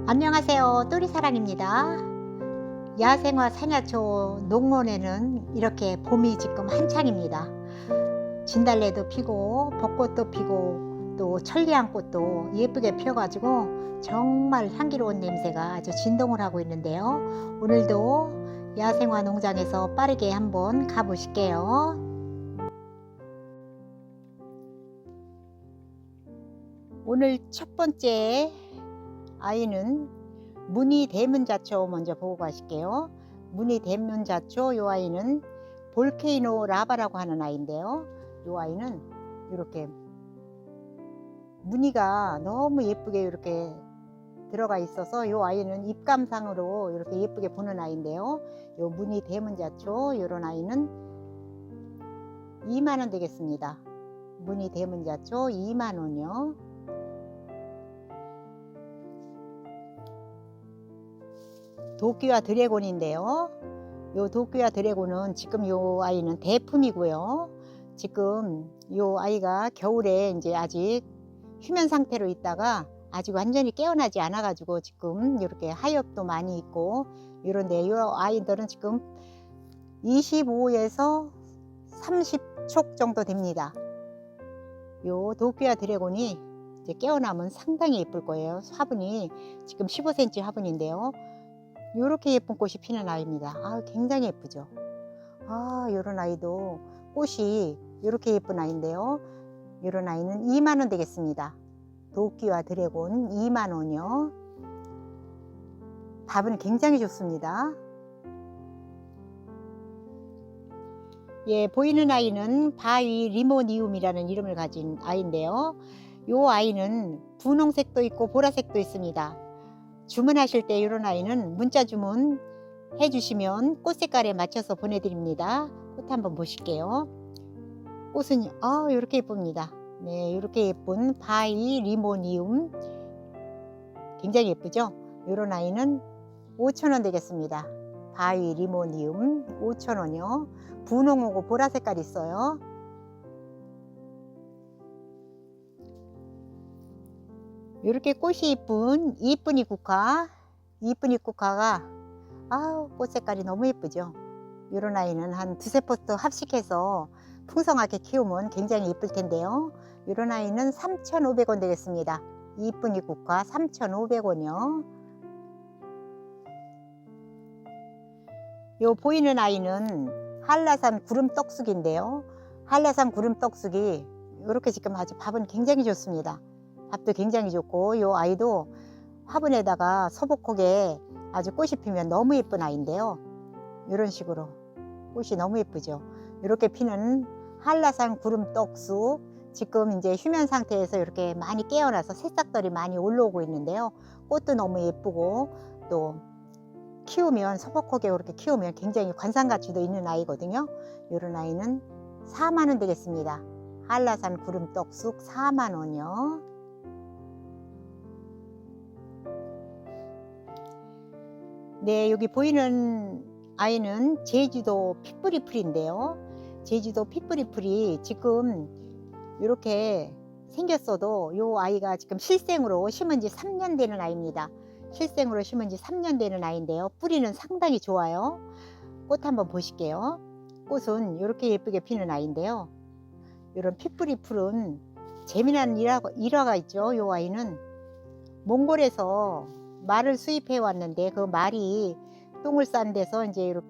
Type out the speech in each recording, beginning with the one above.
안녕하세요. 또리사랑입니다. 야생화 상야초 농원에는 이렇게 봄이 지금 한창입니다. 진달래도 피고 벚꽃도 피고 또 천리향꽃도 예쁘게 피어가지고 정말 향기로운 냄새가 아주 진동을 하고 있는데요. 오늘도 야생화 농장에서 빠르게 한번 가보실게요. 오늘 첫 번째 아이는 무늬대문자초 먼저 보고 가실게요. 무늬대문자초 이 아이는 볼케이노 라바라고 하는 아이인데요. 이 아이는 이렇게 무늬가 너무 예쁘게 이렇게 들어가 있어서 이 아이는 입감상으로 이렇게 예쁘게 보는 아이인데요. 이 무늬대문자초 이런 아이는 2만원 되겠습니다. 무늬대문자초 2만원이요. 도끼와 드래곤인데요. 요 도끼와 드래곤은 지금 요 아이는 대품이고요. 지금 요 아이가 겨울에 이제 아직 휴면 상태로 있다가 아직 완전히 깨어나지 않아 가지고 지금 이렇게 하엽도 많이 있고 이런데 요 아이들은 지금 25에서 30촉 정도 됩니다. 요 도끼와 드래곤이 이제 깨어나면 상당히 예쁠 거예요. 화분이 지금 15cm 화분인데요. 이렇게 예쁜 꽃이 피는 아이입니다. 굉장히 예쁘죠. 요런 아이도 꽃이 이렇게 예쁜 아이인데요. 이런 아이는 2만원 되겠습니다. 도끼와 드래곤 2만원이요. 밥은 굉장히 좋습니다. 예, 보이는 아이는 바위 리모니움이라는 이름을 가진 아이인데요. 이 아이는 분홍색도 있고 보라색도 있습니다. 주문하실 때 이런 아이는 문자 주문 해주시면 꽃 색깔에 맞춰서 보내드립니다. 꽃 한번 보실게요. 꽃은 이렇게 예쁩니다. 네, 이렇게 예쁜 바이 리모니움 굉장히 예쁘죠? 이런 아이는 5,000원 되겠습니다. 바이 리모니움 5,000원이요. 분홍하고 보라 색깔 있어요. 이렇게 꽃이 이쁜 이국화, 이국화가 꽃 색깔이 너무 예쁘죠. 이런 아이는 한 두세 포트 합식해서 풍성하게 키우면 굉장히 예쁠 텐데요. 이런 아이는 3,500원 되겠습니다. 이쁜 이국화 3,500원이요. 요 보이는 아이는 한라산 구름떡쑥인데요. 한라산 구름떡쑥이 이렇게 지금 아주 밥은 굉장히 좋습니다. 밥도 굉장히 좋고 이 아이도 화분에다가 소복하게 아주 꽃이 피면 너무 예쁜 아이인데요. 이런 식으로 꽃이 너무 예쁘죠. 이렇게 피는 한라산 구름떡쑥 지금 이제 휴면 상태에서 이렇게 많이 깨어나서 새싹들이 많이 올라오고 있는데요. 꽃도 너무 예쁘고 또 키우면 소복하게 이렇게 키우면 굉장히 관상가치도 있는 아이거든요. 이런 아이는 4만원 되겠습니다. 한라산 구름떡쑥 4만원이요. 네, 여기 보이는 아이는 제주도 핏뿌리풀인데요. 제주도 핏뿌리풀이 지금 이렇게 생겼어도 이 아이가 지금 실생으로 심은 지 3년 되는 아이입니다. 실생으로 심은 지 3년 되는 아이인데요. 뿌리는 상당히 좋아요. 꽃 한번 보실게요. 꽃은 이렇게 예쁘게 피는 아이인데요. 이런 핏뿌리풀은 재미난 일화가 있죠. 이 아이는 몽골에서 말을 수입해 왔는데 그 말이 똥을 싼 데서 이제 이렇게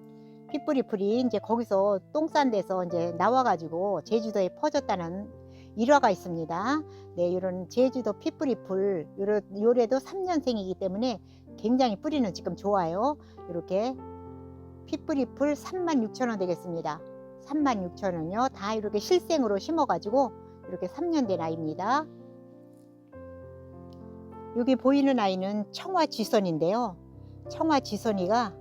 핏뿌리풀이 이제 거기서 똥 싼 데서 이제 나와가지고 제주도에 퍼졌다는 일화가 있습니다. 네, 이런 제주도 핏뿌리풀 요래도 3년생이기 때문에 굉장히 뿌리는 지금 좋아요. 이렇게 핏뿌리풀 36,000원 되겠습니다. 36,000원이요. 다 이렇게 실생으로 심어가지고 이렇게 3년 된 아이입니다. 여기 보이는 아이는 청화지선인데요. 청화지선이가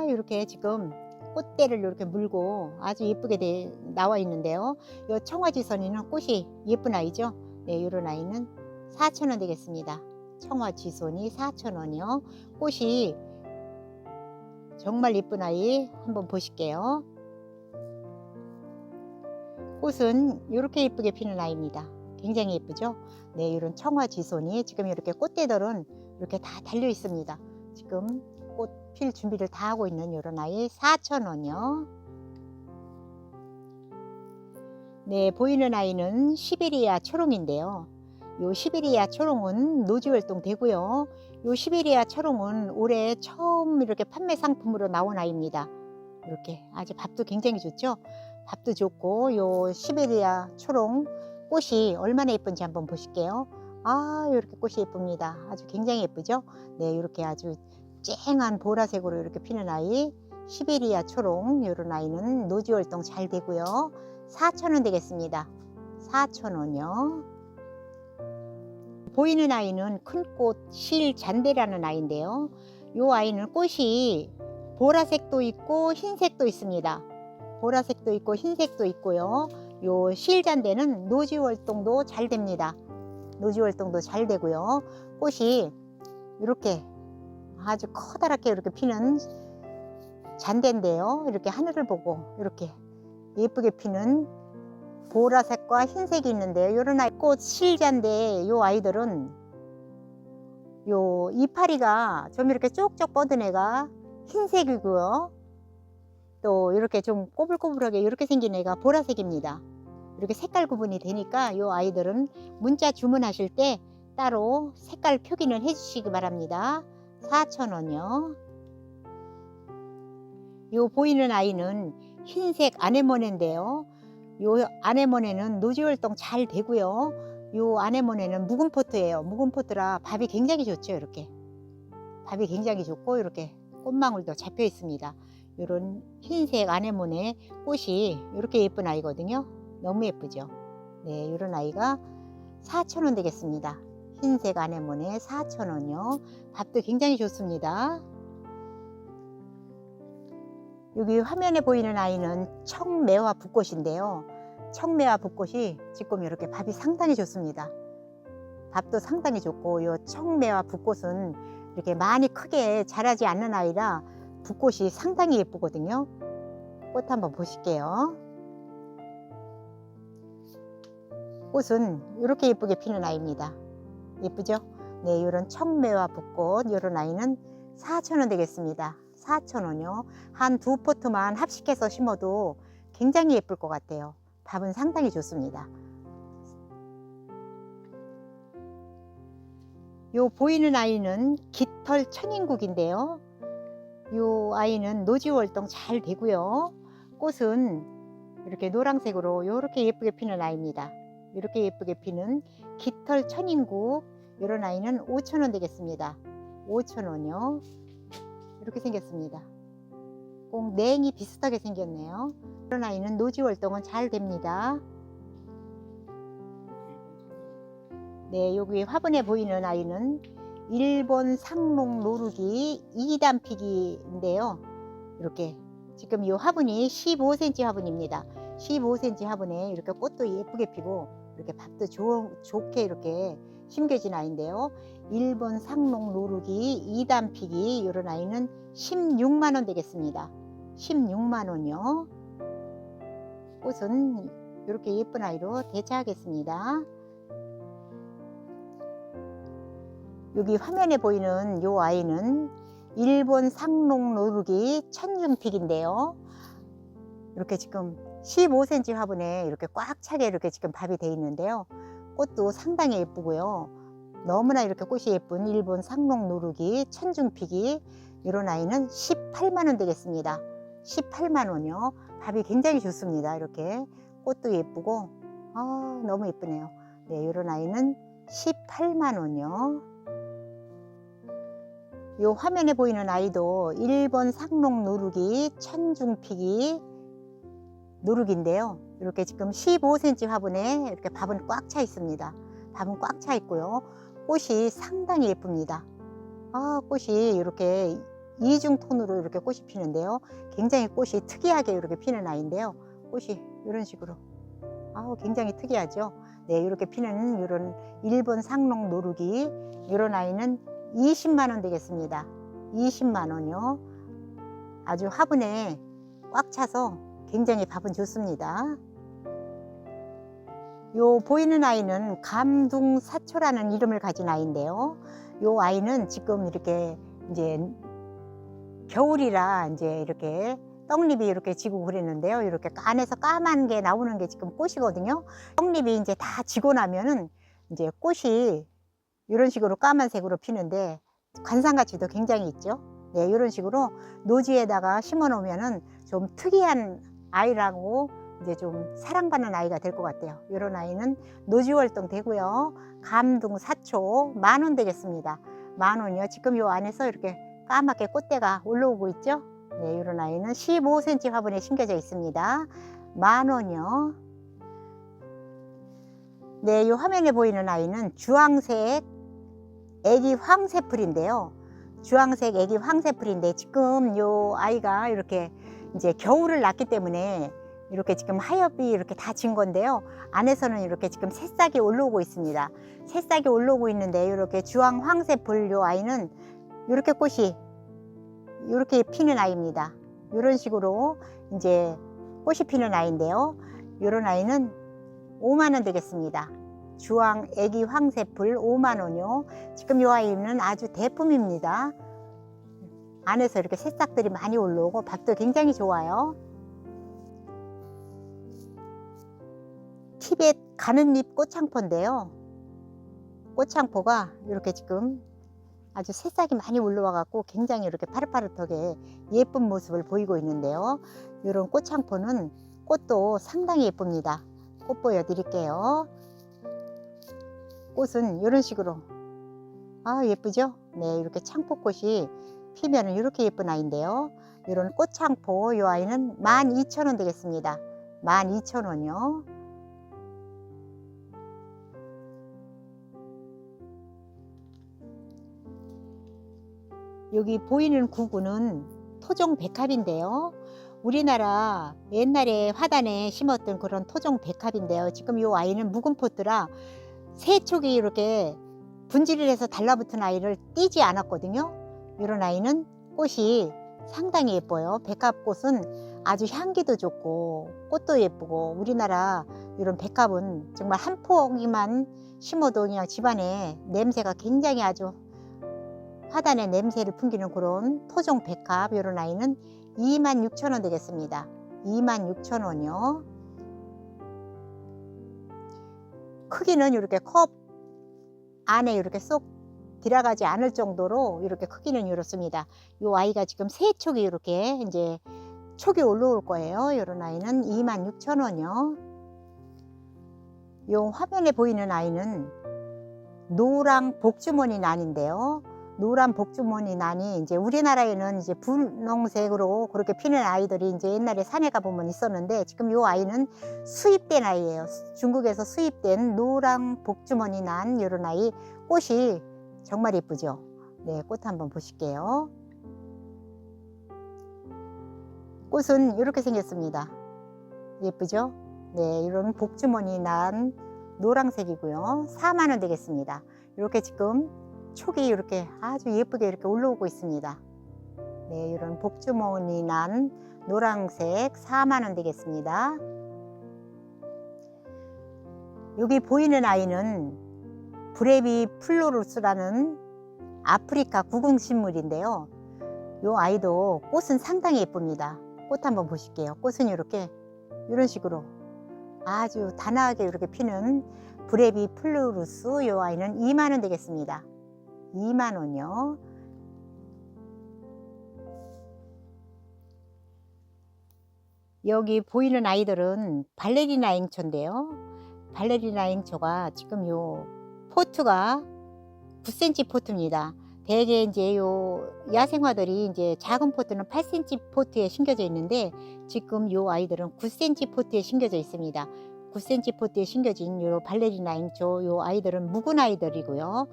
이렇게 지금 꽃대를 이렇게 물고 아주 예쁘게 나와 있는데요. 이 청화지선이는 꽃이 예쁜 아이죠. 네, 이런 아이는 4,000원 되겠습니다. 청화지선이 4,000원이요. 꽃이 정말 예쁜 아이 한번 보실게요. 꽃은 이렇게 예쁘게 피는 아이입니다. 굉장히 예쁘죠. 네, 이런 청화지손이 지금 이렇게 꽃대들은 이렇게 다 달려 있습니다. 지금 꽃 필 준비를 다 하고 있는 이런 아이 4,000원이요. 네, 보이는 아이는 시베리아 초롱인데요. 요 시베리아 초롱은 노지 활동 되고요. 요 시베리아 초롱은 올해 처음 이렇게 판매 상품으로 나온 아이입니다. 이렇게 아주 밥도 굉장히 좋죠. 밥도 좋고 요 시베리아 초롱 꽃이 얼마나 예쁜지 한번 보실게요. 아, 이렇게 꽃이 예쁩니다. 아주 굉장히 예쁘죠. 네, 이렇게 아주 쨍한 보라색으로 이렇게 피는 아이 시베리아 초롱, 이런 아이는 노지 활동 잘 되고요. 4,000원 되겠습니다. 4,000원이요. 보이는 아이는 큰 꽃 실잔대라는 아이인데요. 이 아이는 꽃이 보라색도 있고 흰색도 있습니다. 보라색도 있고 흰색도 있고요. 요 실잔대는 노지 활동도 잘 됩니다. 노지 활동도 잘 되고요. 꽃이 이렇게 아주 커다랗게 이렇게 피는 잔대인데요. 이렇게 하늘을 보고 이렇게 예쁘게 피는 보라색과 흰색이 있는데요. 요런 아이 꽃 실잔대 요 아이들은 요 이파리가 좀 이렇게 쪽쪽 뻗은 애가 흰색이고요. 또 이렇게 좀 꼬불꼬불하게 이렇게 생긴 애가 보라색입니다. 이렇게 색깔 구분이 되니까 요 아이들은 문자 주문하실 때 따로 색깔 표기는 해주시기 바랍니다. 4,000원이요. 요 보이는 아이는 흰색 아네모네인데요. 요 아네모네는 노지 활동 잘 되고요. 요 아네모네는 묵은 포트예요. 묵은 포트라 밥이 굉장히 좋죠. 이렇게 밥이 굉장히 좋고 이렇게 꽃망울도 잡혀 있습니다. 이런 흰색 아네모네 꽃이 이렇게 예쁜 아이거든요. 너무 예쁘죠. 네, 이런 아이가 4,000원 되겠습니다. 흰색 아네모네 4,000원이요. 밥도 굉장히 좋습니다. 여기 화면에 보이는 아이는 청매화 붓꽃인데요. 청매화 붓꽃이 지금 이렇게 밥이 상당히 좋습니다. 밥도 상당히 좋고 이 청매화 붓꽃은 이렇게 많이 크게 자라지 않는 아이라 붓꽃이 상당히 예쁘거든요. 꽃 한번 보실게요. 꽃은 이렇게 예쁘게 피는 아이입니다. 예쁘죠? 네, 이런 청매화 붓꽃 이런 아이는 4,000원 되겠습니다. 4,000원이요. 한 두 포트만 합식해서 심어도 굉장히 예쁠 것 같아요. 밥은 상당히 좋습니다. 요 보이는 아이는 깃털 천인국인데요. 요 아이는 노지 활동 잘 되고요. 꽃은 이렇게 노란색으로 이렇게 예쁘게 피는 아이입니다. 이렇게 예쁘게 피는 깃털 천인국 이런 아이는 5,000원 되겠습니다. 5,000원이요. 이렇게 생겼습니다. 꼭 냉이 비슷하게 생겼네요. 이런 아이는 노지 활동은 잘 됩니다. 네, 여기 화분에 보이는 아이는 일본 상록 노루기 2단 피기인데요. 이렇게 지금 이 화분이 15cm 화분입니다. 15cm 화분에 이렇게 꽃도 예쁘게 피고 이렇게 밥도 좋게 이렇게 심겨진 아이인데요. 일본 상록 노루기 2단 피기 이런 아이는 16만원 되겠습니다. 16만원이요. 꽃은 이렇게 예쁜 아이로 대체하겠습니다. 여기 화면에 보이는 이 아이는 일본 상록 노루기 천중픽인데요. 이렇게 지금 15cm 화분에 이렇게 꽉 차게 이렇게 지금 밥이 되어 있는데요. 꽃도 상당히 예쁘고요. 너무나 이렇게 꽃이 예쁜 일본 상록 노루기 천중픽이 이런 아이는 18만원 되겠습니다. 18만원이요. 밥이 굉장히 좋습니다. 이렇게 꽃도 예쁘고 너무 예쁘네요. 네, 이런 아이는 18만원이요. 이 화면에 보이는 아이도 일본 상록 노루기 천중픽이 노루기인데요. 이렇게 지금 15cm 화분에 이렇게 밥은 꽉 차 있습니다. 밥은 꽉 차 있고요. 꽃이 상당히 예쁩니다. 꽃이 이렇게 이중톤으로 이렇게 꽃이 피는데요. 굉장히 꽃이 특이하게 이렇게 피는 아이인데요. 꽃이 이런 식으로 굉장히 특이하죠. 네, 이렇게 피는 이런 일본 상록 노루기 이런 아이는 20만원 되겠습니다. 20만원이요. 아주 화분에 꽉 차서 굉장히 밥은 좋습니다. 요 보이는 아이는 감둥사초라는 이름을 가진 아이인데요. 요 아이는 지금 이렇게 이제 겨울이라 이제 이렇게 떡잎이 이렇게 지고 그랬는데요. 이렇게 안에서 까만 게 나오는 게 지금 꽃이거든요. 떡잎이 이제 다 지고 나면은 이제 꽃이 이런 식으로 까만색으로 피는데 관상 가치도 굉장히 있죠. 네, 이런 식으로 노지에다가 심어 놓으면은 좀 특이한 아이라고 이제 좀 사랑받는 아이가 될 것 같아요. 이런 아이는 노지 활동 되고요. 감둥 사초 10,000원 되겠습니다. 10,000원이요. 지금 요 안에서 이렇게 까맣게 꽃대가 올라오고 있죠. 네, 이런 아이는 15cm 화분에 심겨져 있습니다. 10,000원이요. 네, 이 화면에 보이는 아이는 주황색 애기 황새풀인데요. 주황색 애기 황새풀인데 지금 요 아이가 이렇게 이제 겨울을 났기 때문에 이렇게 지금 하엽이 이렇게 다 진 건데요. 안에서는 이렇게 지금 새싹이 올라오고 있습니다. 새싹이 올라오고 있는데 이렇게 주황 황새풀 요 아이는 이렇게 꽃이 이렇게 피는 아이입니다. 이런 식으로 이제 꽃이 피는 아이인데요. 이런 아이는 50,000원 되겠습니다. 주황 애기 황새풀 50,000원이요. 지금 이 아이는 아주 대품입니다. 안에서 이렇게 새싹들이 많이 올라오고 밥도 굉장히 좋아요. 티벳 가는잎 꽃창포인데요. 꽃창포가 이렇게 지금 아주 새싹이 많이 올라와 갖고 굉장히 이렇게 파릇파릇하게 예쁜 모습을 보이고 있는데요. 이런 꽃창포는 꽃도 상당히 예쁩니다. 꽃 보여드릴게요. 꽃은 이런 식으로 예쁘죠? 네, 이렇게 창포꽃이 피면 이렇게 예쁜 아이인데요. 이런 꽃창포 이 아이는 12,000원 되겠습니다. 12,000원이요. 여기 보이는 구구는 토종 백합인데요. 우리나라 옛날에 화단에 심었던 그런 토종 백합인데요. 지금 이 아이는 묵은 포트라 새촉이 이렇게 분질을 해서 달라붙은 아이를 띄지 않았거든요. 이런 아이는 꽃이 상당히 예뻐요. 백합꽃은 아주 향기도 좋고 꽃도 예쁘고 우리나라 이런 백합은 정말 한 포기만 심어도 그냥 집안에 냄새가 굉장히 아주 화단에 냄새를 풍기는 그런 토종 백합. 이런 아이는 26,000원 되겠습니다. 26,000원이요. 크기는 이렇게 컵 안에 이렇게 쏙 들어가지 않을 정도로 이렇게 크기는 이렇습니다. 이 아이가 지금 새 촉이 이렇게 이제 촉이 올라올 거예요. 이런 아이는 26,000원이요. 이 화면에 보이는 아이는 노랑 복주머니 난인데요. 노란 복주머니 난이 이제 우리나라에는 이제 분홍색으로 그렇게 피는 아이들이 이제 옛날에 산에 가보면 있었는데 지금 이 아이는 수입된 아이예요. 중국에서 수입된 노랑 복주머니 난 이런 아이. 꽃이 정말 예쁘죠. 네, 꽃 한번 보실게요. 꽃은 이렇게 생겼습니다. 예쁘죠? 네, 이런 복주머니 난 노란색이고요. 40,000원 되겠습니다. 이렇게 지금 촉이 이렇게 아주 예쁘게 이렇게 올라오고 있습니다. 네, 이런 복주머니 난 노란색 40,000원 되겠습니다. 여기 보이는 아이는 브레비 플로루스라는 아프리카 구궁식물인데요. 이 아이도 꽃은 상당히 예쁩니다. 꽃 한번 보실게요. 꽃은 이렇게 이런 식으로 아주 단아하게 이렇게 피는 브레비 플로루스. 이 아이는 20,000원 되겠습니다. 20,000원이요. 여기 보이는 아이들은 발레리나 앵초인데요. 발레리나 앵초가 지금 요 포트가 9cm 포트입니다. 대개 이제 요 야생화들이 이제 작은 포트는 8cm 포트에 심겨져 있는데 지금 요 아이들은 9cm 포트에 심겨져 있습니다. 9cm 포트에 심겨진 요 발레리나 앵초 요 아이들은 묵은 아이들이고요.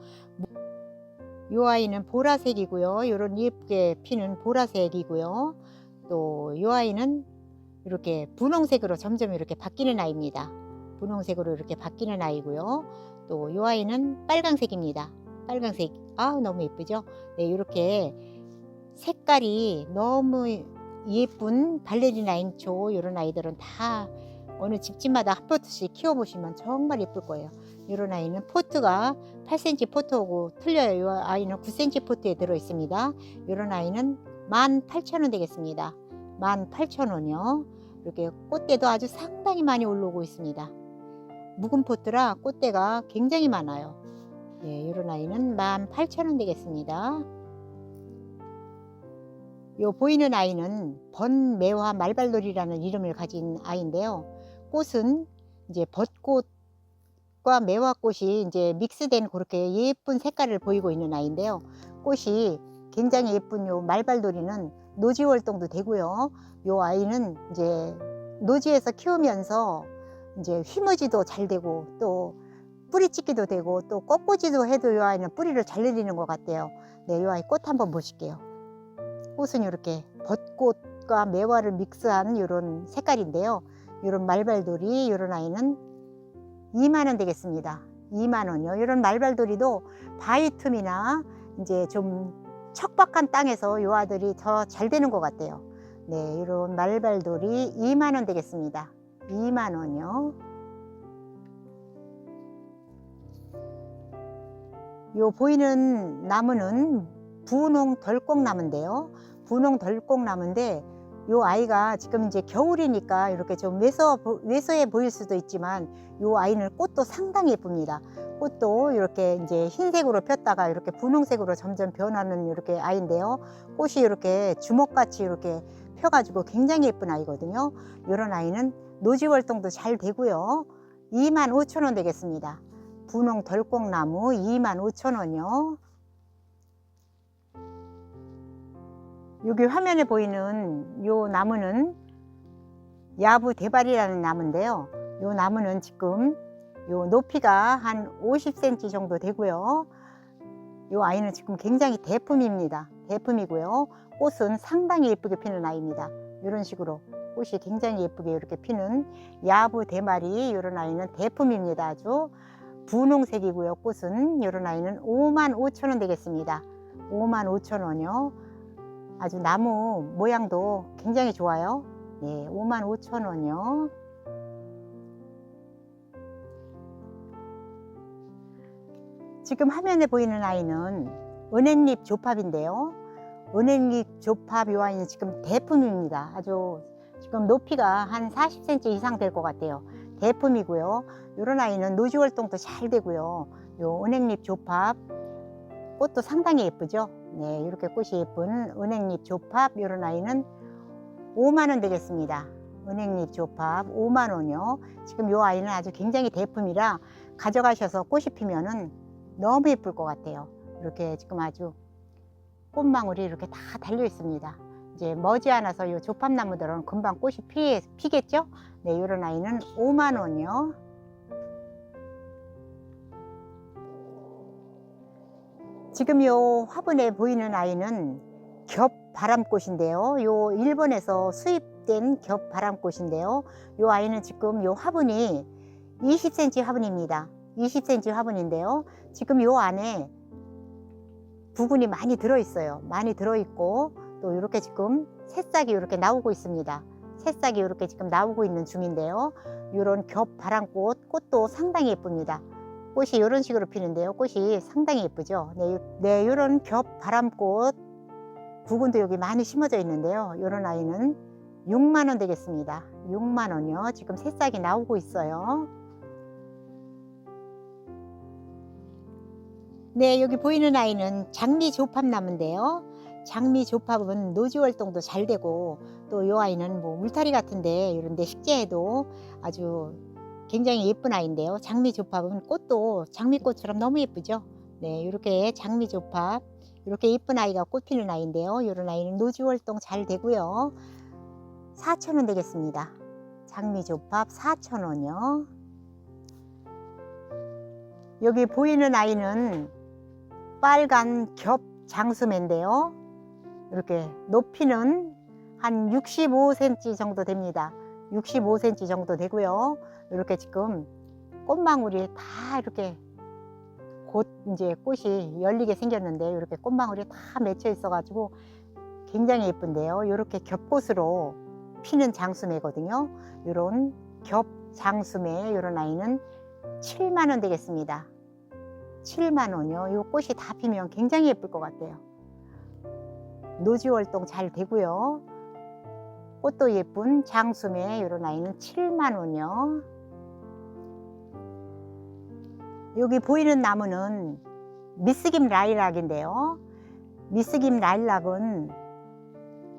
요 아이는 보라색이고요. 요런 예쁘게 피는 보라색이고요. 또 요 아이는 이렇게 분홍색으로 점점 이렇게 바뀌는 아이입니다. 분홍색으로 이렇게 바뀌는 아이고요. 또 요 아이는 빨강색입니다. 빨강색. 너무 예쁘죠? 네, 이렇게 색깔이 너무 예쁜 발레리나 앵초 이런 아이들은 다 어느 집집마다 한 포트씩 키워보시면 정말 예쁠 거예요. 이런 아이는 포트가 8cm 포트하고 틀려요. 이 아이는 9cm 포트에 들어 있습니다. 이런 아이는 18,000원 되겠습니다. 18,000원이요. 이렇게 꽃대도 아주 상당히 많이 올라오고 있습니다. 묵은 포트라 꽃대가 굉장히 많아요. 네, 이런 아이는 18,000원 되겠습니다. 요 보이는 아이는 번매화 말발놀이라는 이름을 가진 아이인데요. 꽃은 이제 벚꽃과 매화꽃이 이제 믹스된 그렇게 예쁜 색깔을 보이고 있는 아이인데요. 꽃이 굉장히 예쁜 요 말발놀이는 노지 활동도 되고요. 요 아이는 이제 노지에서 키우면서 이제 휘머지도 잘 되고 또 뿌리찍기도 되고 또 꺾꽂이도 해도 요 아이는 뿌리를 잘 내리는 것 같아요. 네, 요 아이 꽃 한번 보실게요. 꽃은 이렇게 벚꽃과 매화를 믹스한 이런 색깔인데요. 이런 말발돌이 이런 아이는 2만원 되겠습니다. 2만원이요. 이런 말발돌이도 바위 틈이나 이제 좀 척박한 땅에서 요 아들이 더 잘 되는 것 같아요. 네, 이런 말발돌이 2만원 되겠습니다. 2만원이요. 요 보이는 나무는 분홍 덜꽁나무인데요. 분홍 덜꽁나무인데 요 아이가 지금 이제 겨울이니까 이렇게 좀 왜소해 보일 수도 있지만 요 아이는 꽃도 상당히 예쁩니다. 꽃도 이렇게 이제 흰색으로 폈다가 이렇게 분홍색으로 점점 변하는 이렇게 아이인데요. 꽃이 이렇게 주먹같이 이렇게 펴가지고 굉장히 예쁜 아이거든요. 이런 아이는 노지 활동도 잘 되고요. 25,000원 되겠습니다. 분홍 덜꽁나무 25,000원이요. 여기 화면에 보이는 요 나무는 야부 대발이라는 나무인데요. 요 나무는 지금 요 높이가 한 50cm 정도 되고요. 요 아이는 지금 굉장히 대품입니다. 대품이고요. 꽃은 상당히 예쁘게 피는 아이입니다. 이런 식으로 꽃이 굉장히 예쁘게 이렇게 피는 야부 대마리 이런 아이는 대품입니다. 아주 분홍색이고요. 꽃은 이런 아이는 55,000원 되겠습니다. 55,000원이요. 아주 나무 모양도 굉장히 좋아요. 네, 55,000원이요. 지금 화면에 보이는 아이는 은행잎 조팝인데요. 은행잎 조팝 이 아이는 지금 대품입니다. 아주 지금 높이가 한 40cm 이상 될 것 같아요. 대품이고요. 이런 아이는 노지 활동도 잘 되고요. 요 은행잎 조팝 꽃도 상당히 예쁘죠. 네, 이렇게 꽃이 예쁜 은행잎 조팝 이런 아이는 5만원 되겠습니다. 은행잎 조팝 5만원이요. 지금 이 아이는 아주 굉장히 대품이라 가져가셔서 꽃이 피면은 너무 예쁠 것 같아요. 이렇게 지금 아주 꽃망울이 이렇게 다 달려 있습니다. 이제 머지않아서 이 조팝나무들은 금방 꽃이 피겠죠. 네, 이런 아이는 5만원이요. 지금 요 화분에 보이는 아이는 겹 바람꽃인데요. 요 일본에서 수입된 겹 바람꽃인데요. 요 아이는 지금 요 화분이 20cm 화분입니다. 20cm 화분인데요. 지금 요 안에 부분이 많이 들어 있어요. 많이 들어 있고 또 이렇게 지금 새싹이 이렇게 나오고 있습니다. 새싹이 이렇게 지금 나오고 있는 중인데요. 이런 겹 바람꽃 꽃도 상당히 예쁩니다. 꽃이 이런 식으로 피는데요. 꽃이 상당히 예쁘죠. 네, 이런 겹 바람꽃 부분도 여기 많이 심어져 있는데요. 이런 아이는 6만원 되겠습니다. 6만원이요. 지금 새싹이 나오고 있어요. 네, 여기 보이는 아이는 장미 조팝나무인데요. 장미 조팝은 노지 활동도 잘 되고 또 이 아이는 뭐 울타리 같은데 이런 데 식재해도 아주 굉장히 예쁜 아이인데요. 장미 조팝은 꽃도 장미꽃처럼 너무 예쁘죠. 네, 이렇게 장미 조팝 이렇게 예쁜 아이가 꽃 피는 아이인데요. 이런 아이는 노지 활동 잘 되고요. 4,000원 되겠습니다. 장미 조팝 4,000원이요. 여기 보이는 아이는 빨간 겹 장수매인데요. 이렇게 높이는 한 65cm 정도 됩니다. 65cm 정도 되고요. 이렇게 지금 꽃망울이 다 이렇게 곧 이제 꽃이 열리게 생겼는데 이렇게 꽃망울이 다 맺혀 있어 가지고 굉장히 예쁜데요. 이렇게 겹꽃으로 피는 장수매거든요. 이런 겹 장수매 이런 아이는 7만 원 되겠습니다. 7만 원이요. 이 꽃이 다 피면 굉장히 예쁠 것 같아요. 노지 활동 잘 되고요. 꽃도 예쁜 장수매 이런 아이는 7만 원이요. 여기 보이는 나무는 미스김 라일락인데요. 미스김 라일락은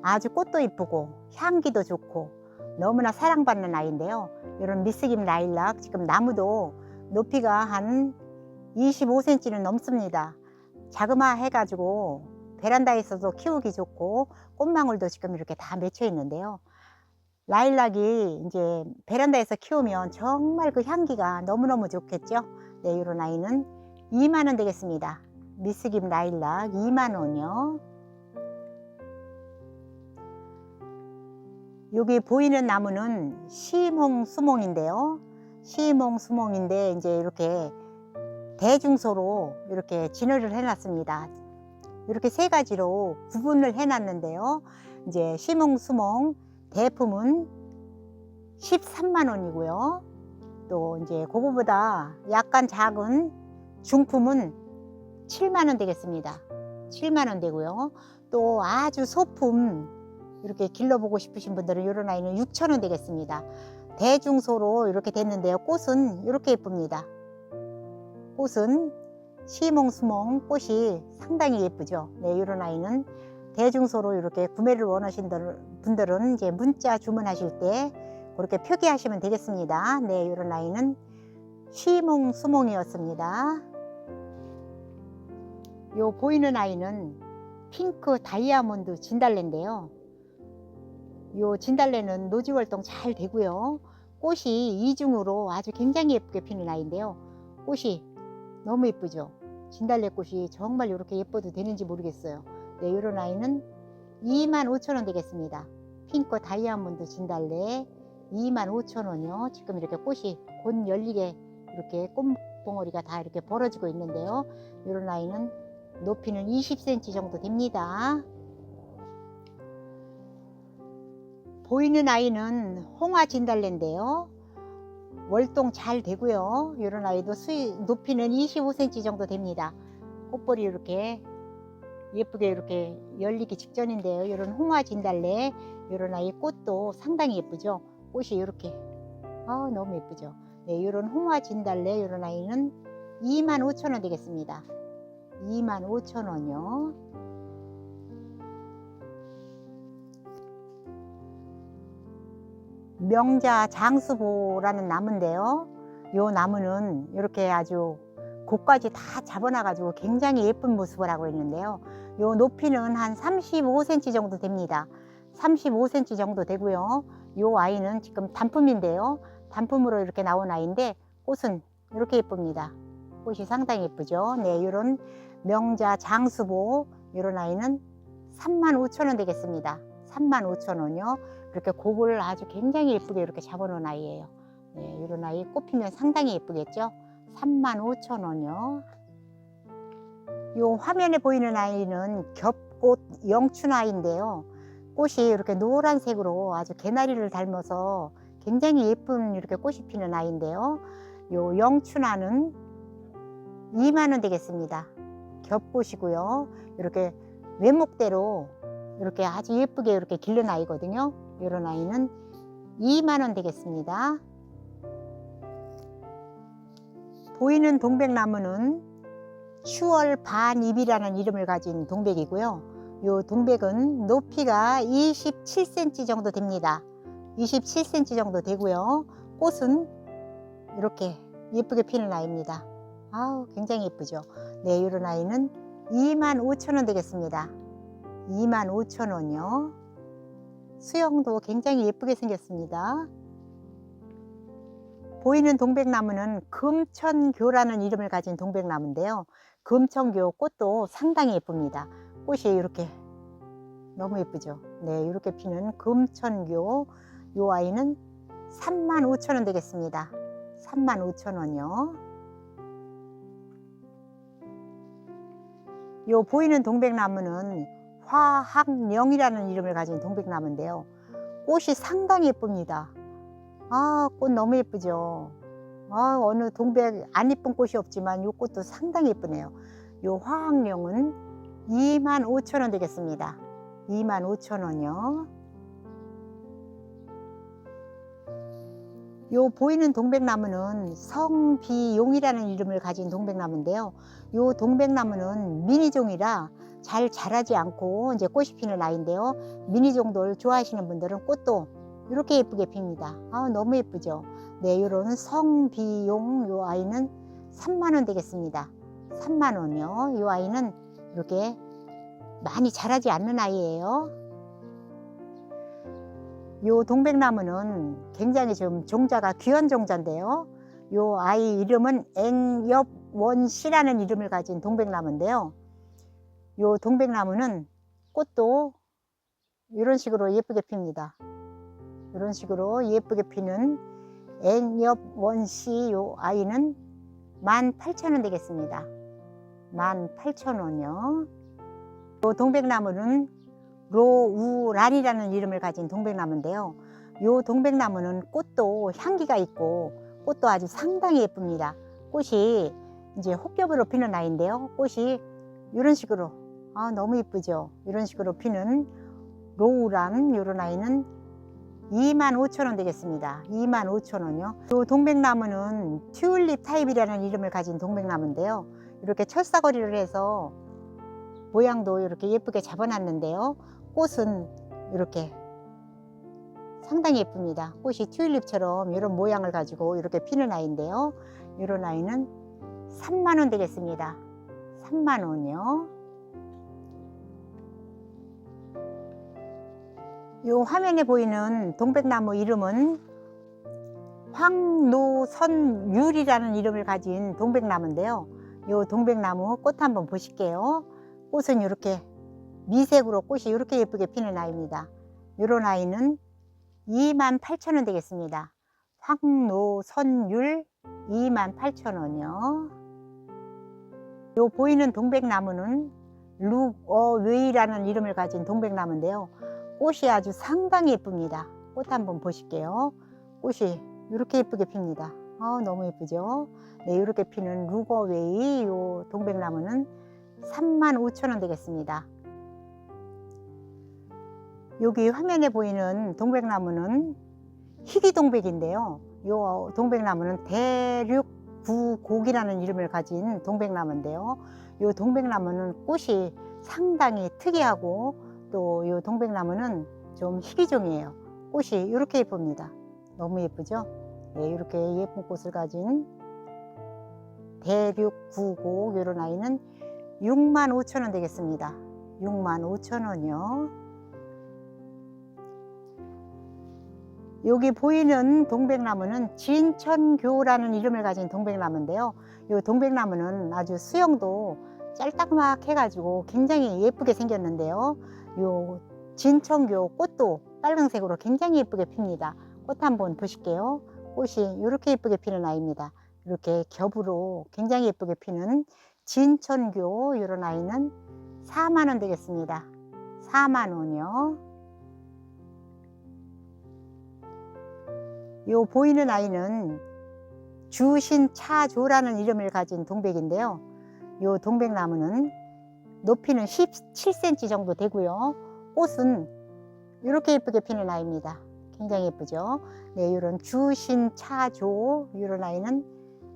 아주 꽃도 이쁘고 향기도 좋고 너무나 사랑받는 아이인데요. 이런 미스김 라일락 지금 나무도 높이가 한 25cm는 넘습니다. 자그마해 가지고 베란다에서도 키우기 좋고 꽃망울도 지금 이렇게 다 맺혀 있는데요. 라일락이 이제 베란다에서 키우면 정말 그 향기가 너무너무 좋겠죠. 네, 이런 아이는 2만 원 되겠습니다. 미스김 라일락 2만 원이요. 여기 보이는 나무는 시몽 수몽인데요. 시몽 수몽인데 이제 이렇게 대중소로 이렇게 진열을 해놨습니다. 이렇게 세 가지로 구분을 해놨는데요. 이제 시몽 수몽 대품은 13만 원이고요. 또 이제 그거보다 약간 작은 중품은 7만 원 되겠습니다. 7만 원 되고요. 또 아주 소품 이렇게 길러보고 싶으신 분들은 이런 아이는 6천 원 되겠습니다. 대중소로 이렇게 됐는데요. 꽃은 이렇게 예쁩니다. 꽃은 시몽수몽 꽃이 상당히 예쁘죠. 네, 이런 아이는 대중소로 이렇게 구매를 원하신 분들은 이제 문자 주문하실 때 그렇게 표기하시면 되겠습니다. 네, 이런 아이는 시몽수몽이었습니다. 요 보이는 아이는 핑크 다이아몬드 진달래인데요. 요 진달래는 노지 활동 잘 되고요. 꽃이 이중으로 아주 굉장히 예쁘게 피는 아이인데요. 꽃이 너무 예쁘죠. 진달래 꽃이 정말 이렇게 예뻐도 되는지 모르겠어요. 네, 이런 아이는 25,000원 되겠습니다. 핑크 다이아몬드 진달래 25,000원이요. 지금 이렇게 꽃이 곧 열리게 이렇게 꽃봉오리가 다 이렇게 벌어지고 있는데요. 이런 아이는 높이는 20cm 정도 됩니다. 보이는 아이는 홍화 진달래인데요. 월동 잘 되고요. 이런 아이도 높이는 25cm 정도 됩니다. 꽃볼이 이렇게 예쁘게 이렇게 열리기 직전인데요. 이런 홍화 진달래 이런 아이 꽃도 상당히 예쁘죠. 꽃이 이렇게 너무 예쁘죠. 네, 이런 홍화 진달래 이런 아이는 25,000원 되겠습니다. 25,000원이요. 명자 장수보라는 나무인데요. 이 나무는 이렇게 아주 곳까지 다 잡아놔 가지고 굉장히 예쁜 모습을 하고 있는데요. 이 높이는 한 35cm 정도 됩니다. 35cm 정도 되고요. 이 아이는 지금 단품인데요. 단품으로 이렇게 나온 아이인데 꽃은 이렇게 예쁩니다. 꽃이 상당히 예쁘죠. 네, 이런 명자 장수보 이런 아이는 35,000원 되겠습니다. 35,000원이요. 이렇게 곡을 아주 굉장히 예쁘게 이렇게 잡아놓은 아이예요. 네, 이런 아이 꽃피면 상당히 예쁘겠죠. 35,000원이요. 요 화면에 보이는 아이는 겹꽃 영춘아이인데요. 꽃이 이렇게 노란색으로 아주 개나리를 닮아서 굉장히 예쁜 이렇게 꽃이 피는 아이인데요. 요 영춘아는 2만 원 되겠습니다. 겹꽃이고요. 이렇게 외목대로 이렇게 아주 예쁘게 이렇게 기른 아이거든요. 이런 아이는 2만 원 되겠습니다. 보이는 동백나무는 추월 반잎이라는 이름을 가진 동백이고요. 이 동백은 높이가 27cm 정도 됩니다. 27cm 정도 되고요. 꽃은 이렇게 예쁘게 피는 아이입니다. 굉장히 예쁘죠. 네, 이런 아이는 25,000원 되겠습니다. 25,000원이요. 수영도 굉장히 예쁘게 생겼습니다. 보이는 동백나무는 금천교라는 이름을 가진 동백나무인데요. 금천교 꽃도 상당히 예쁩니다. 꽃이 이렇게 너무 예쁘죠. 네, 이렇게 피는 금천교. 이 아이는 35,000원 되겠습니다. 35,000원이요. 요 보이는 동백나무는 화학령이라는 이름을 가진 동백나무인데요. 꽃이 상당히 예쁩니다. 꽃 너무 예쁘죠. 어느 동백 안 이쁜 꽃이 없지만 요 꽃도 상당히 예쁘네요. 요 화학령은 25,000원 되겠습니다. 25,000원이요. 요 보이는 동백나무는 성비용이라는 이름을 가진 동백나무인데요. 요 동백나무는 미니종이라 잘 자라지 않고 이제 꽃이 피는 아이인데요. 미니종들 좋아하시는 분들은 꽃도 이렇게 예쁘게 핍니다. 너무 예쁘죠. 네, 요런 성비용 요 아이는 3만원 되겠습니다. 3만원이요. 요 아이는 이렇게 많이 자라지 않는 아이예요. 요 동백나무는 굉장히 좀 종자가 귀한 종자인데요. 요 아이 이름은 앵엽원씨라는 이름을 가진 동백나무인데요. 요 동백나무는 꽃도 이런 식으로 예쁘게 핍니다. 이런 식으로 예쁘게 피는 앵엽원씨 요 아이는 18,000원 되겠습니다. 18,000원이요. 요 동백나무는 로우란이라는 이름을 가진 동백나무인데요. 요 동백나무는 꽃도 향기가 있고 꽃도 아주 상당히 예쁩니다. 꽃이 이제 혹겹으로 피는 아이인데요. 꽃이 이런 식으로 너무 예쁘죠. 이런 식으로 피는 로우란 요런 아이는 25,000원 되겠습니다. 25,000원이요. 요 동백나무는 튤립 타입이라는 이름을 가진 동백나무인데요. 이렇게 철사거리를 해서 모양도 이렇게 예쁘게 잡아놨는데요. 꽃은 이렇게 상당히 예쁩니다. 꽃이 튤립처럼 이런 모양을 가지고 이렇게 피는 아이인데요. 이런 아이는 3만원 되겠습니다. 3만원이요. 요 화면에 보이는 동백나무 이름은 황노선율이라는 이름을 가진 동백나무인데요. 요 동백나무 꽃 한번 보실게요. 꽃은 이렇게 미색으로 꽃이 이렇게 예쁘게 피는 아이입니다. 이런 아이는 28,000원 되겠습니다. 황노선율 28,000원이요. 요 보이는 동백나무는 룩어웨이라는 이름을 가진 동백나무인데요. 꽃이 아주 상당히 예쁩니다. 꽃 한번 보실게요. 꽃이 이렇게 예쁘게 핍니다. 너무 예쁘죠. 네, 이렇게 피는 룩어웨이 요 동백나무는 35,000원 되겠습니다. 여기 화면에 보이는 동백나무는 희귀동백인데요. 요 동백나무는 대륙구곡이라는 이름을 가진 동백나무인데요. 요 동백나무는 꽃이 상당히 특이하고 또 요 동백나무는 좀 희귀종이에요. 꽃이 이렇게 예쁩니다. 너무 예쁘죠? 네, 이렇게 예쁜 꽃을 가진 대륙구곡 이런 아이는 65,000원 되겠습니다. 65,000원이요. 여기 보이는 동백나무는 진천교라는 이름을 가진 동백나무인데요. 이 동백나무는 아주 수영도 짤딱막 해가지고 굉장히 예쁘게 생겼는데요. 요 진천교 꽃도 빨간색으로 굉장히 예쁘게 핍니다. 꽃 한번 보실게요. 꽃이 이렇게 예쁘게 피는 아이입니다. 이렇게 겹으로 굉장히 예쁘게 피는 진천교 이런 아이는 4만원 되겠습니다. 4만원이요. 요 보이는 아이는 주신차조라는 이름을 가진 동백인데요. 요 동백나무는 높이는 17cm 정도 되고요. 꽃은 이렇게 예쁘게 피는 아이입니다. 굉장히 예쁘죠. 네, 이런 주신차조 이런 아이는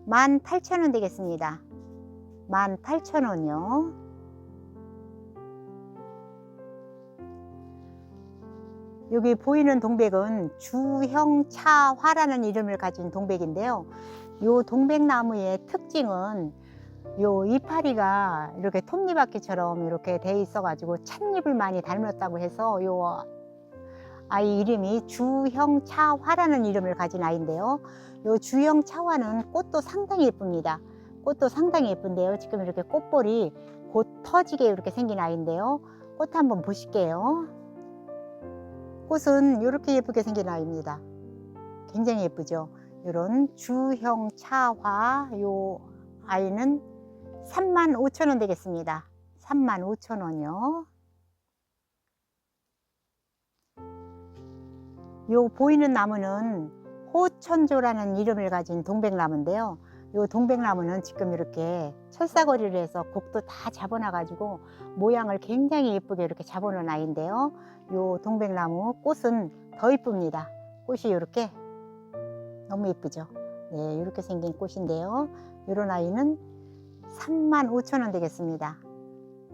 18,000원 되겠습니다. 18,000원이요. 여기 보이는 동백은 주형차화라는 이름을 가진 동백인데요. 이 동백나무의 특징은 요 이파리가 이렇게 톱니바퀴처럼 이렇게 돼 있어 가지고 찻잎을 많이 닮았다고 해서 요 아이 이름이 주형차화라는 이름을 가진 아이인데요. 요 주형차화는 꽃도 상당히 예쁩니다. 꽃도 상당히 예쁜데요. 지금 이렇게 꽃볼이 곧 터지게 이렇게 생긴 아이인데요. 꽃 한번 보실게요. 꽃은 이렇게 예쁘게 생긴 아이입니다. 굉장히 예쁘죠. 이런 주형차화 요 아이는 35,000원 되겠습니다. 35,000원이요. 요 보이는 나무는 호천조라는 이름을 가진 동백나무인데요. 이 동백나무는 지금 이렇게 철사거리를 해서 곡도 다 잡아놔 가지고 모양을 굉장히 예쁘게 이렇게 잡아놓은 아이인데요. 이 동백나무 꽃은 더 이쁩니다. 꽃이 이렇게 너무 예쁘죠. 네, 이렇게 생긴 꽃인데요. 이런 아이는 35,000원 되겠습니다.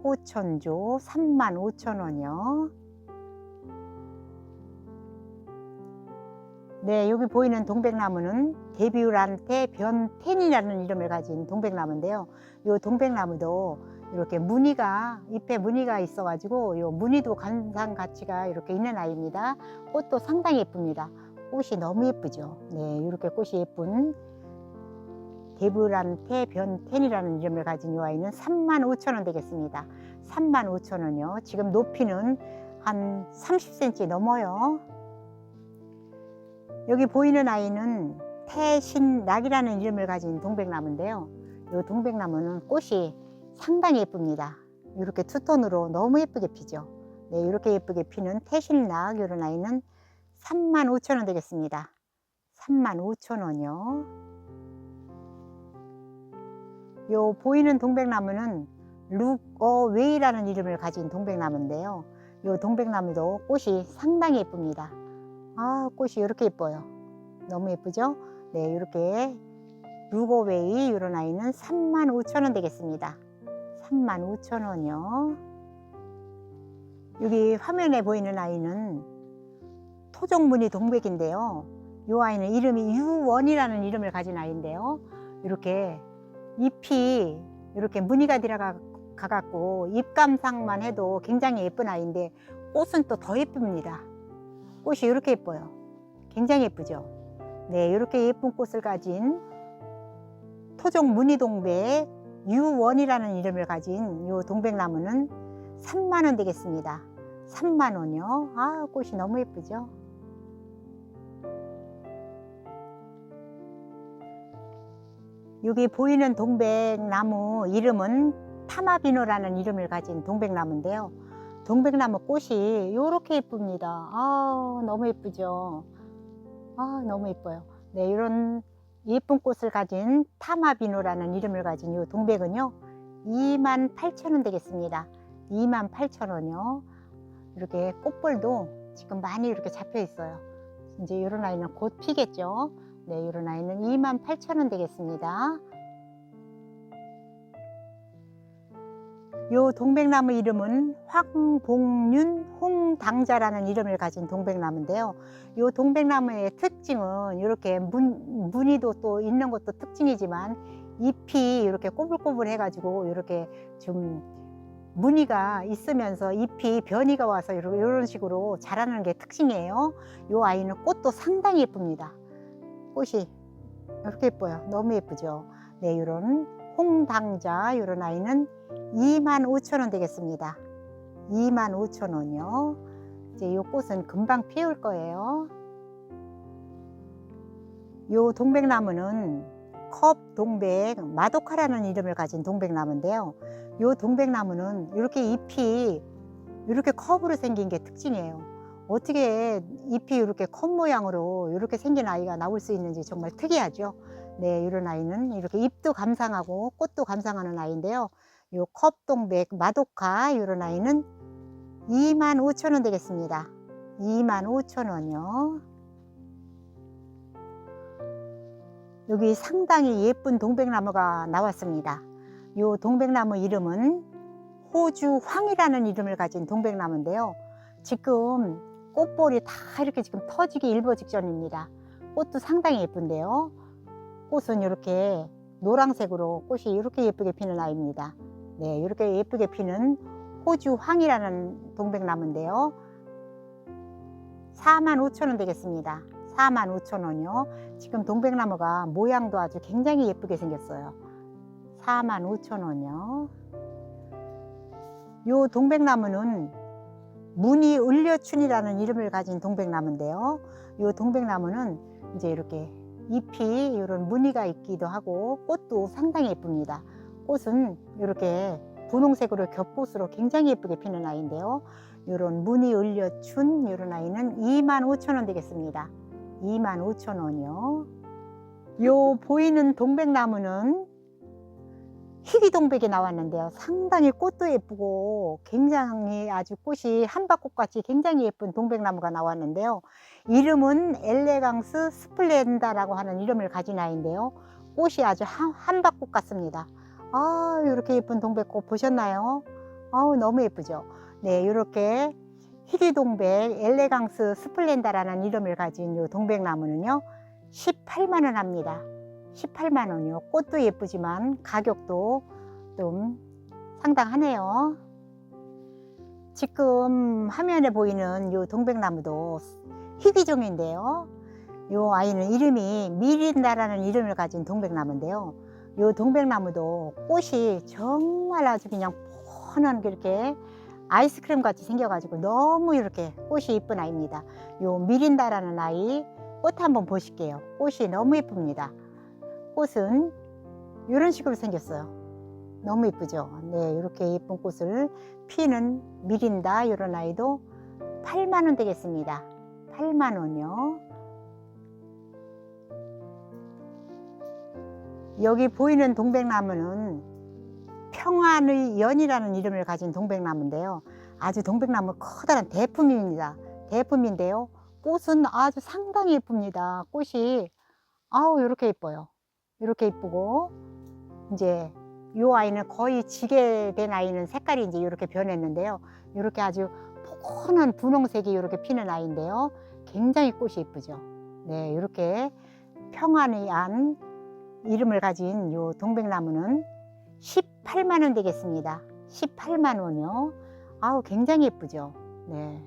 호천조 35,000원이요. 네, 여기 보이는 동백나무는 데뷔란테 변텐이라는 이름을 가진 동백나무인데요. 이 동백나무도 이렇게 무늬가, 잎에 무늬가 있어 가지고 이 무늬도 관상 가치가 이렇게 있는 아이입니다. 꽃도 상당히 예쁩니다. 꽃이 너무 예쁘죠. 네, 이렇게 꽃이 예쁜 데뷔란테 변텐이라는 이름을 가진 이 아이는 35,000원 되겠습니다. 35,000원이요. 지금 높이는 한 30cm 넘어요. 여기 보이는 아이는 태신낙이라는 이름을 가진 동백나무인데요. 이 동백나무는 꽃이 상당히 예쁩니다. 이렇게 투톤으로 너무 예쁘게 피죠. 네, 이렇게 예쁘게 피는 태신낙 이런 아이는 35,000원 되겠습니다. 35,000원이요. 요 보이는 동백나무는 룩어웨이라는 이름을 가진 동백나무인데요. 이 동백나무도 꽃이 상당히 예쁩니다. 아, 꽃이 이렇게 예뻐요. 너무 예쁘죠? 네, 이렇게 룩어웨이 이런 아이는 35,000원 되겠습니다. 35,000원이요. 여기 화면에 보이는 아이는 토종무늬 동백인데요. 이 아이는 이름이 유원이라는 이름을 가진 아이인데요. 이렇게 잎이 이렇게 무늬가 들어가 갖고 잎 감상만 해도 굉장히 예쁜 아이인데 꽃은 또 더 예쁩니다. 꽃이 이렇게 예뻐요. 굉장히 예쁘죠. 네, 이렇게 예쁜 꽃을 가진 토종 무늬동백 유원이라는 이름을 가진 이 동백나무는 30,000원 되겠습니다. 30,000원이요. 아, 꽃이 너무 예쁘죠. 여기 보이는 동백나무 이름은 타마비노라는 이름을 가진 동백나무인데요. 동백나무 꽃이 이렇게 예쁩니다. 아, 너무 예쁘죠. 아, 너무 예뻐요. 네, 이런 예쁜 꽃을 가진 타마비노라는 이름을 가진 이 동백은요 28,000원 되겠습니다. 28,000원이요. 이렇게 꽃볼도 지금 많이 이렇게 잡혀 있어요. 이제 이런 아이는 곧 피겠죠. 네, 이런 아이는 28,000원 되겠습니다. 요 동백나무 이름은 황봉륜 홍당자라는 이름을 가진 동백나무인데요. 요 동백나무의 특징은 이렇게 무늬도 또 있는 것도 특징이지만 잎이 이렇게 꼬불꼬불 해가지고 이렇게 좀 무늬가 있으면서 잎이 변이가 와서 이런 식으로 자라는 게 특징이에요. 요 아이는 꽃도 상당히 예쁩니다. 꽃이 이렇게 예뻐요. 너무 예쁘죠. 네, 이런 홍당자 이런 아이는 25,000원 되겠습니다. 25,000원이요. 이제 이 꽃은 금방 피울 거예요. 이 동백나무는 컵동백 마도카라는 이름을 가진 동백나무인데요. 이 동백나무는 이렇게 잎이 이렇게 컵으로 생긴 게 특징이에요. 어떻게 잎이 이렇게 컵 모양으로 이렇게 생긴 아이가 나올 수 있는지 정말 특이하죠. 네, 이런 아이는 이렇게 잎도 감상하고 꽃도 감상하는 아이인데요. 이 컵동백 마도카 이런 아이는 25,000원 되겠습니다. 25,000원이요. 여기 상당히 예쁜 동백나무가 나왔습니다. 이 동백나무 이름은 호주황이라는 이름을 가진 동백나무인데요. 지금 꽃볼이 다 이렇게 지금 터지기 일보 직전입니다. 꽃도 상당히 예쁜데요. 꽃은 이렇게 노란색으로 꽃이 이렇게 예쁘게 피는 아이입니다. 네, 이렇게 예쁘게 피는 호주황이라는 동백나무인데요. 45,000원 되겠습니다. 45,000원이요. 지금 동백나무가 모양도 아주 굉장히 예쁘게 생겼어요. 45,000원이요. 이 동백나무는 무늬을려춘이라는 이름을 가진 동백나무인데요. 이 동백나무는 이제 이렇게 잎이 이런 무늬가 있기도 하고 꽃도 상당히 예쁩니다. 꽃은 이렇게 분홍색으로 겹꽃으로 굉장히 예쁘게 피는 아이인데요. 이런 무늬을려춘 이런 아이는 25,000원 되겠습니다. 25,000원이요. 요 보이는 동백나무는 희귀동백이 나왔는데요. 상당히 꽃도 예쁘고 굉장히 아주 꽃이 한박꽃같이 굉장히 예쁜 동백나무가 나왔는데요. 이름은 엘레강스 스플렌다라고 하는 이름을 가진 아이인데요. 꽃이 아주 한박꽃 같습니다. 아, 이렇게 예쁜 동백꽃 보셨나요? 아우, 너무 예쁘죠. 네, 이렇게 희귀동백 엘레강스 스플렌다라는 이름을 가진 이 동백나무는요 18만 원 합니다. 18만 원이요. 꽃도 예쁘지만 가격도 좀 상당하네요. 지금 화면에 보이는 이 동백나무도 희귀종인데요. 이 아이는 이름이 미린다라는 이름을 가진 동백나무인데요. 이 동백나무도 꽃이 정말 아주 그냥 펀한 그렇게 아이스크림 같이 생겨가지고 너무 이렇게 꽃이 이쁜 아이입니다. 이 미린다라는 아이 꽃 한번 보실게요. 꽃이 너무 예쁩니다. 꽃은 이런 식으로 생겼어요. 너무 예쁘죠. 네, 이렇게 예쁜 꽃을 피는 미린다 이런 아이도 8만 원 되겠습니다. 8만 원이요. 여기 보이는 동백나무는 평안의 연이라는 이름을 가진 동백나무인데요. 아주 동백나무 커다란 대품입니다. 대품인데요. 꽃은 아주 상당히 예쁩니다. 꽃이 아우 이렇게 예뻐요. 이렇게 예쁘고 이제 이 아이는 거의 지게 된 아이는 색깔이 이제 이렇게 변했는데요. 이렇게 아주 포근한 분홍색이 이렇게 피는 아이인데요. 굉장히 꽃이 예쁘죠. 네, 이렇게 평안의 안 이름을 가진 이 동백나무는 18만 원 되겠습니다. 18만 원이요. 아우 굉장히 예쁘죠. 네.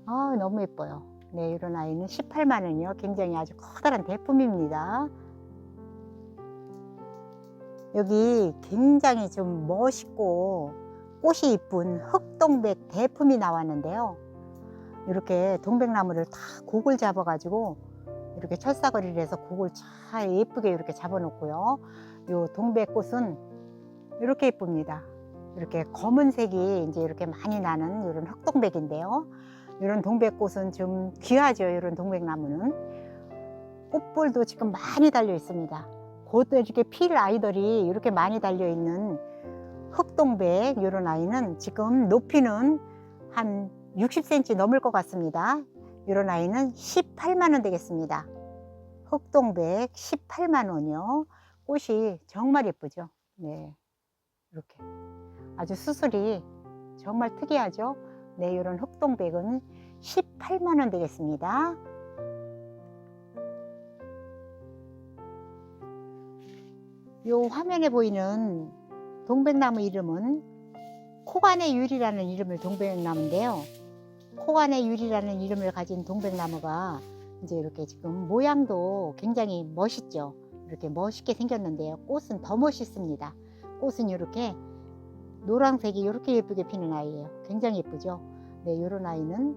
아 너무 예뻐요. 네, 이런 아이는 18만 원이요. 굉장히 아주 커다란 대품입니다. 여기 굉장히 좀 멋있고 꽃이 이쁜 흑동백 대품이 나왔는데요. 이렇게 동백나무를 다 곡을 잡아 가지고 이렇게 철사거리를 해서 곡을 잘 예쁘게 이렇게 잡아 놓고요. 요 동백꽃은 이렇게 예쁩니다. 이렇게 검은색이 이제 이렇게 많이 나는 이런 흑동백인데요. 이런 동백꽃은 좀 귀하죠. 이런 동백나무는 꽃볼도 지금 많이 달려 있습니다. 곧 이렇게 필 아이들이 이렇게 많이 달려 있는 흑동백 이런 아이는 지금 높이는 한 60cm 넘을 것 같습니다. 이런 아이는 18만 원 되겠습니다. 흑동백 18만 원이요. 꽃이 정말 예쁘죠. 네, 이렇게 아주 수술이 정말 특이하죠. 네, 이런 흑동백은 18만 원 되겠습니다. 요 화면에 보이는 동백나무 이름은 코간의 유리라는 이름의 동백나무인데요. 코간의 유리라는 이름을 가진 동백나무가 이제 이렇게 지금 모양도 굉장히 멋있죠. 이렇게 멋있게 생겼는데요. 꽃은 더 멋있습니다. 꽃은 이렇게 노란색이 이렇게 예쁘게 피는 아이예요. 굉장히 예쁘죠. 네, 이런 아이는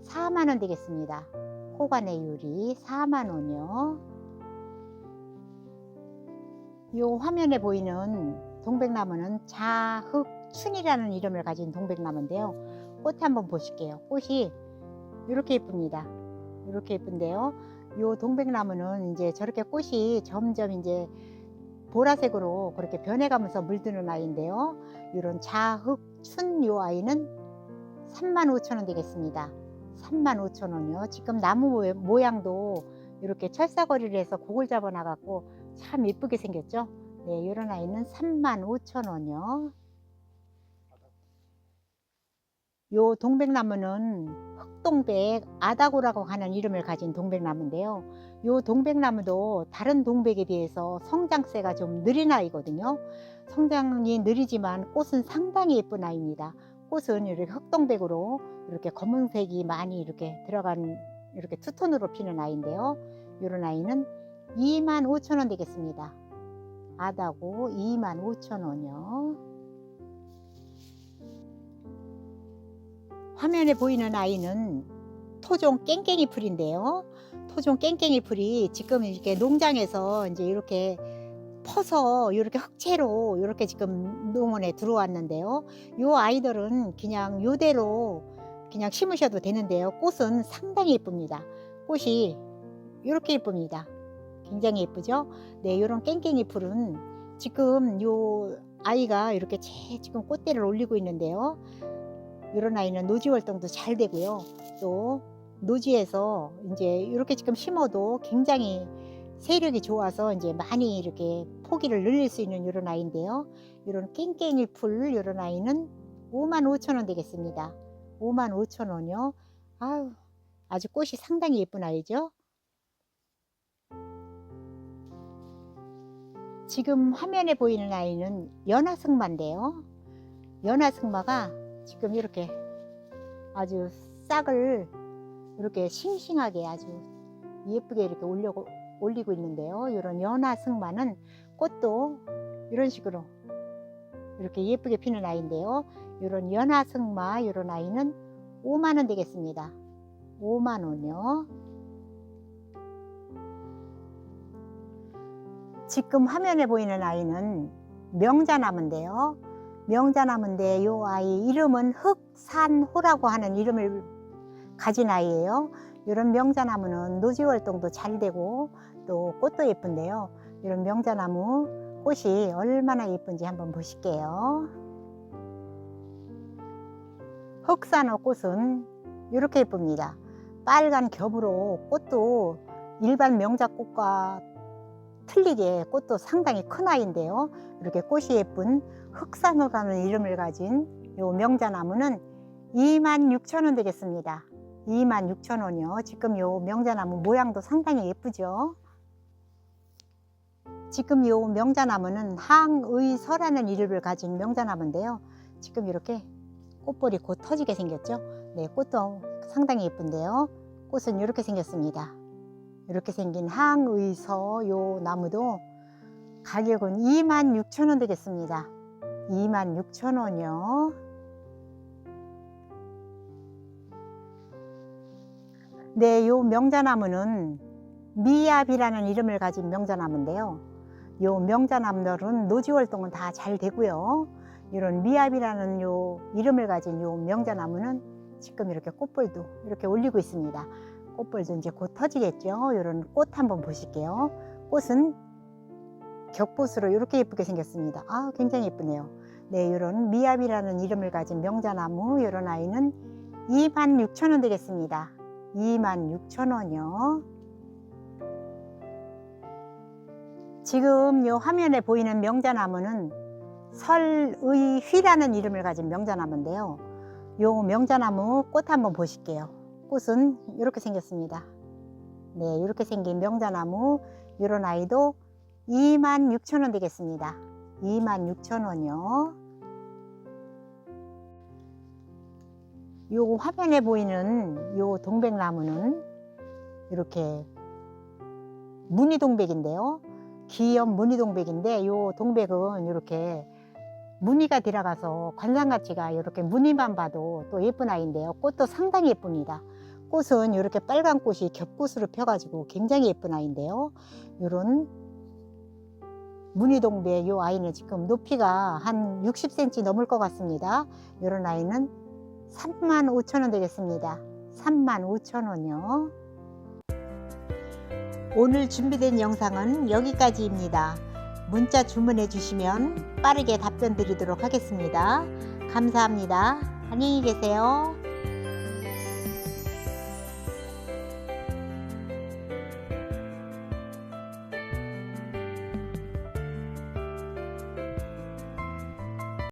4만 원 되겠습니다. 코간의 유리 4만 원이요. 이 화면에 보이는 동백나무는 자흑춘이라는 이름을 가진 동백나무인데요. 꽃 한번 보실게요. 꽃이 이렇게 예쁩니다. 이렇게 예쁜데요. 이 동백나무는 이제 저렇게 꽃이 점점 이제 보라색으로 그렇게 변해가면서 물드는 아이인데요. 이런 자흑춘 이 아이는 35,000원 되겠습니다. 35,000원이요. 지금 나무 모양도 이렇게 철사거리를 해서 곡을 잡아 나갔고 참 예쁘게 생겼죠. 네, 이런 아이는 35,000원이요. 요 동백나무는 흑동백 아다고라고 하는 이름을 가진 동백나무인데요. 요 동백나무도 다른 동백에 비해서 성장세가 좀 느린 아이거든요. 성장이 느리지만 꽃은 상당히 예쁜 아이입니다. 꽃은 이렇게 흑동백으로 이렇게 검은색이 많이 이렇게 들어간 이렇게 투톤으로 피는 아이인데요. 이런 아이는 25,000원 되겠습니다. 아다고 25,000원이요. 화면에 보이는 아이는 토종 깽깽이 풀인데요. 토종 깽깽이 풀이 지금 이렇게 농장에서 이제 이렇게 퍼서 이렇게 흑채로 이렇게 지금 농원에 들어왔는데요. 이 아이들은 그냥 이대로 그냥 심으셔도 되는데요. 꽃은 상당히 예쁩니다. 꽃이 이렇게 예쁩니다. 굉장히 예쁘죠? 네, 이런 깽깽이 풀은 지금 요 아이가 이렇게 지금 꽃대를 올리고 있는데요. 이런 아이는 노지 활동도 잘 되고요. 또 노지에서 이제 이렇게 지금 심어도 굉장히 세력이 좋아서 이제 많이 이렇게 포기를 늘릴 수 있는 이런 아이인데요. 이런 깽깽이 풀 이런 아이는 55,000원 되겠습니다. 55,000원이요. 아유, 아주 꽃이 상당히 예쁜 아이죠. 지금 화면에 보이는 아이는 연화승마인데요. 연화승마가 지금 이렇게 아주 싹을 이렇게 싱싱하게 아주 예쁘게 이렇게 올리고 있는데요. 이런 연화승마는 꽃도 이런 식으로 이렇게 예쁘게 피는 아이인데요. 이런 연화승마 이런 아이는 5만원 되겠습니다. 5만원이요. 지금 화면에 보이는 아이는 명자나무인데요. 명자나무인데 이 아이 이름은 흑산호라고 하는 이름을 가진 아이예요. 이런 명자나무는 노지 활동도 잘 되고 또 꽃도 예쁜데요. 이런 명자나무 꽃이 얼마나 예쁜지 한번 보실게요. 흑산호 꽃은 이렇게 예쁩니다. 빨간 겹으로 꽃도 일반 명자꽃과 틀리게 꽃도 상당히 큰 아이인데요. 이렇게 꽃이 예쁜 흑산호라는 이름을 가진 이 명자나무는 26,000원 되겠습니다. 26,000원이요. 지금 이 명자나무 모양도 상당히 예쁘죠. 지금 이 명자나무는 항의서라는 이름을 가진 명자나무인데요. 지금 이렇게 꽃볼이 곧 터지게 생겼죠. 네, 꽃도 상당히 예쁜데요. 꽃은 이렇게 생겼습니다. 이렇게 생긴 항의서 요 나무도 가격은 26,000원 되겠습니다. 26,000원이요. 네, 요 명자나무는 미압이라는 이름을 가진 명자나무인데요. 요 명자나무들은 노지 활동은 다 잘 되고요. 이런 미압이라는 요 이름을 가진 요 명자나무는 지금 이렇게 꽃볼도 이렇게 올리고 있습니다. 꽃볼도 이제 곧 터지겠죠. 이런 꽃 한번 보실게요. 꽃은 격꽃으로 이렇게 예쁘게 생겼습니다. 아, 굉장히 예쁘네요. 네, 이런 미압이라는 이름을 가진 명자나무 이런 아이는 26,000원 되겠습니다. 26,000원이요. 지금 요 화면에 보이는 명자나무는 설의휘라는 이름을 가진 명자나무인데요. 요 명자나무 꽃 한번 보실게요. 꽃은 이렇게 생겼습니다. 네, 이렇게 생긴 명자나무 이런 아이도 26,000원 되겠습니다. 26,000원이요. 요 화면에 보이는 요 동백나무는 이렇게 무늬동백인데요. 귀염 무늬동백인데 요 동백은 이렇게 무늬가 들어가서 관상 가치가 이렇게 무늬만 봐도 또 예쁜 아이인데요. 꽃도 상당히 예쁩니다. 꽃은 이렇게 빨간 꽃이 겹꽃으로 펴가지고 굉장히 예쁜 아이인데요. 이런 무늬동백 이 아이는 지금 높이가 한 60cm 넘을 것 같습니다. 이런 아이는 35,000원 되겠습니다. 35,000원이요. 오늘 준비된 영상은 여기까지입니다. 문자 주문해 주시면 빠르게 답변 드리도록 하겠습니다. 감사합니다. 안녕히 계세요.